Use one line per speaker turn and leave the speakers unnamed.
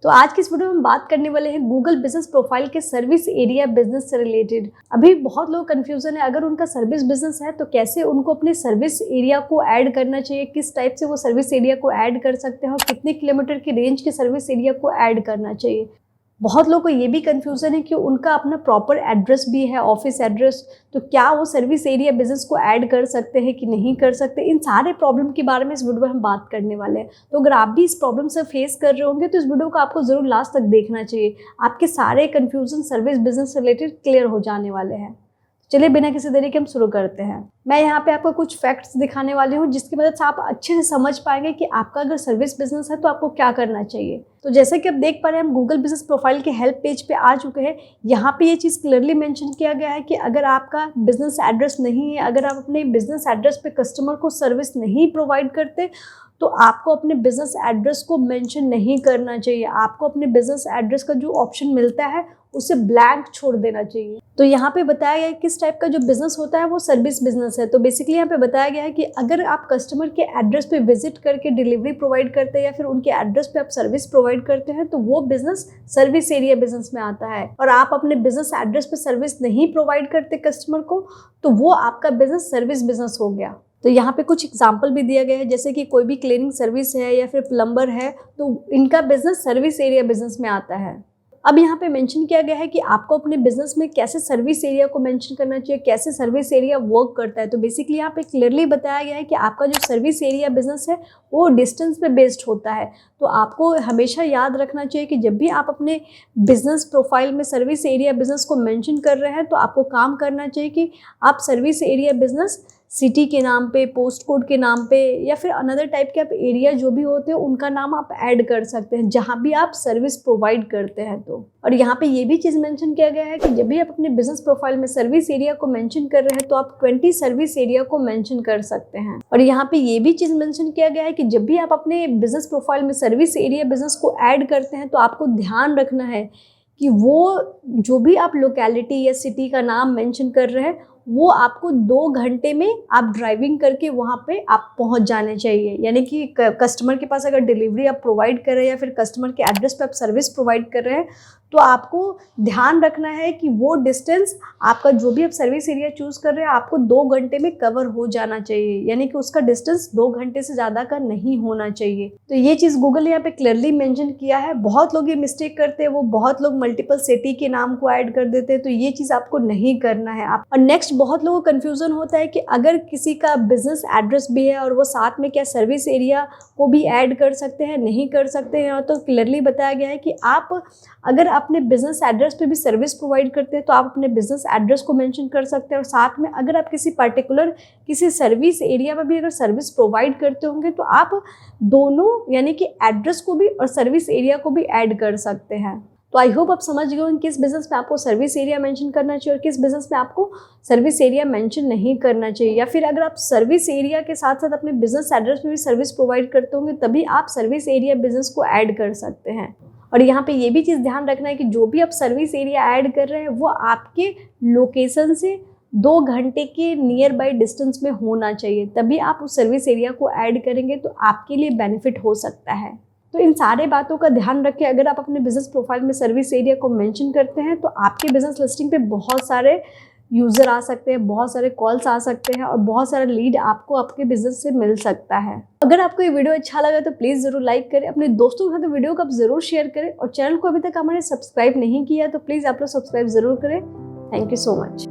तो आज की इस वीडियो में हम बात करने वाले हैं गूगल बिजनेस प्रोफाइल के सर्विस एरिया बिजनेस से रिलेटेड। अभी बहुत लोग कंफ्यूजन है, अगर उनका सर्विस बिजनेस है तो कैसे उनको अपने सर्विस एरिया को ऐड करना चाहिए, किस टाइप से वो सर्विस एरिया को ऐड कर सकते हैं और कितने किलोमीटर की रेंज के सर्विस एरिया को ऐड करना चाहिए। बहुत लोगों को ये भी कंफ्यूजन है कि उनका अपना प्रॉपर एड्रेस भी है, ऑफिस एड्रेस, तो क्या वो सर्विस एरिया बिजनेस को ऐड कर सकते हैं कि नहीं कर सकते। इन सारे प्रॉब्लम के बारे में इस वीडियो में हम बात करने वाले हैं। तो अगर आप भी इस प्रॉब्लम से फेस कर रहे होंगे तो इस वीडियो को आपको जरूर लास्ट तक देखना चाहिए। आपके सारे कंफ्यूजन सर्विस बिजनेस से रिलेटेड क्लियर हो जाने वाले हैं। चलिए बिना किसी देरी के हम शुरू करते हैं। मैं यहाँ पे आपको कुछ फैक्ट्स दिखाने वाली हूँ जिसकी मदद से आप अच्छे से समझ पाएंगे कि आपका अगर सर्विस बिजनेस है तो आपको क्या करना चाहिए। तो जैसे कि आप देख पा रहे हैं, हम गूगल बिजनेस प्रोफाइल के हेल्प पेज पे आ चुके हैं। यहाँ पे ये चीज़ क्लियरली मेंशन किया गया है कि अगर आपका बिजनेस एड्रेस नहीं है, अगर आप अपने बिजनेस एड्रेस पे कस्टमर को सर्विस नहीं प्रोवाइड करते तो आपको अपने बिजनेस एड्रेस को मेंशन नहीं करना चाहिए। आपको अपने बिजनेस एड्रेस का जो ऑप्शन मिलता है उसे ब्लैंक छोड़ देना चाहिए। तो यहाँ पे बताया गया है किस टाइप का जो बिजनेस होता है वो सर्विस बिजनेस है। तो बेसिकली यहाँ पे बताया गया है कि अगर आप कस्टमर के एड्रेस पे विजिट करके डिलीवरी प्रोवाइड करते हैं या फिर उनके एड्रेस पे आप सर्विस प्रोवाइड करते हैं तो वो बिजनेस सर्विस एरिया बिजनेस में आता है। और आप अपने बिजनेस एड्रेस पे सर्विस नहीं प्रोवाइड करते कस्टमर को तो वो आपका बिजनेस सर्विस बिजनेस हो गया। तो यहाँ पे कुछ एग्जाम्पल भी दिया गया है, जैसे कि कोई भी क्लीनिंग सर्विस है या फिर प्लम्बर है तो इनका बिजनेस सर्विस एरिया बिजनेस में आता है। अब यहाँ पे मेंशन किया गया है कि आपको अपने बिजनेस में कैसे सर्विस एरिया को मेंशन करना चाहिए, कैसे सर्विस एरिया वर्क करता है। तो बेसिकली यहाँ पे क्लियरली बताया गया है कि आपका जो सर्विस एरिया बिजनेस है वो डिस्टेंस पे बेस्ड होता है। तो आपको हमेशा याद रखना चाहिए कि जब भी आप अपने बिजनेस प्रोफाइल में सर्विस एरिया बिजनेस को मेंशन कर रहे हैं तो आपको काम करना चाहिए कि आप सर्विस एरिया बिजनेस सिटी के नाम पे, पोस्ट कोड के नाम पे या फिर अनदर टाइप के आप एरिया जो भी होते हैं उनका नाम आप ऐड कर सकते हैं जहां भी आप सर्विस प्रोवाइड करते हैं। तो और यहाँ पे ये भी चीज़ मेंशन किया गया है कि जब भी आप अपने बिजनेस प्रोफाइल में सर्विस एरिया को मेंशन कर रहे हैं तो आप 20 सर्विस एरिया को मेंशन कर सकते हैं। और यहाँ पे ये भी चीज़ मेंशन किया गया है कि जब भी आप अपने बिजनेस प्रोफाइल में सर्विस एरिया बिजनेस को ऐड करते हैं तो आपको ध्यान रखना है कि वो जो भी आप लोकेलिटी या सिटी का नाम मेंशन कर रहे हैं वो आपको 2 घंटे में आप ड्राइविंग करके वहाँ पे आप पहुँच जाने चाहिए। यानी कि कस्टमर के पास अगर डिलीवरी आप प्रोवाइड कर रहे हैं या फिर कस्टमर के एड्रेस पे आप सर्विस प्रोवाइड कर रहे हैं तो आपको ध्यान रखना है कि वो डिस्टेंस आपका जो भी आप सर्विस एरिया चूज़ कर रहे हैं आपको 2 घंटे में कवर हो जाना चाहिए। यानी कि उसका डिस्टेंस 2 घंटे से ज़्यादा का नहीं होना चाहिए। तो ये चीज़ गूगल यहाँ पे क्लियरली मेंशन किया है। बहुत लोग ये मिस्टेक करते हैं, वो बहुत लोग मल्टीपल सिटी के नाम को ऐड कर देते हैं, तो ये चीज़ आपको नहीं करना है। और नेक्स्ट बहुत लोगों को कन्फ्यूज़न होता है कि अगर किसी का बिजनेस एड्रेस भी है और वो साथ में क्या सर्विस एरिया को भी ऐड कर सकते हैं, नहीं कर सकते हैं। तो क्लियरली बताया गया है कि आप अगर अपने बिजनेस एड्रेस पे भी सर्विस प्रोवाइड करते हैं तो आप अपने बिजनेस एड्रेस को मेंशन कर सकते हैं। और साथ में अगर आप किसी पर्टिकुलर किसी सर्विस एरिया में भी अगर सर्विस प्रोवाइड करते होंगे तो आप दोनों यानी कि एड्रेस को भी और सर्विस एरिया को भी ऐड कर सकते हैं। तो आई होप आप समझ गए हो किस बिजनेस में आपको सर्विस एरिया मेंशन करना चाहिए और किस बिजनेस में आपको सर्विस एरिया मेंशन नहीं करना चाहिए। या फिर अगर आप सर्विस एरिया के साथ साथ अपने बिजनेस एड्रेस में भी सर्विस प्रोवाइड करते होंगे तभी आप सर्विस एरिया बिजनेस को ऐड कर सकते हैं। और यहाँ पे ये भी चीज़ ध्यान रखना है कि जो भी आप सर्विस एरिया ऐड कर रहे हैं वो आपके लोकेशन से 2 घंटे के नियर बाई डिस्टेंस में होना चाहिए, तभी आप उस सर्विस एरिया को ऐड करेंगे तो आपके लिए बेनिफिट हो सकता है। तो इन सारे बातों का ध्यान रखें। अगर आप अपने बिजनेस प्रोफाइल में सर्विस एरिया को मेंशन करते हैं तो आपके बिजनेस लिस्टिंग पे बहुत सारे यूज़र आ सकते हैं, बहुत सारे कॉल्स आ सकते हैं और बहुत सारा लीड आपको आपके बिजनेस से मिल सकता है। अगर आपको ये वीडियो अच्छा लगा तो प्लीज़ ज़रूर लाइक करें, अपने दोस्तों के साथ वीडियो को आप ज़रूर शेयर करें और चैनल को अभी तक हमारे सब्सक्राइब नहीं किया तो प्लीज़ आप लोग सब्सक्राइब ज़रूर करें। Thank you so much.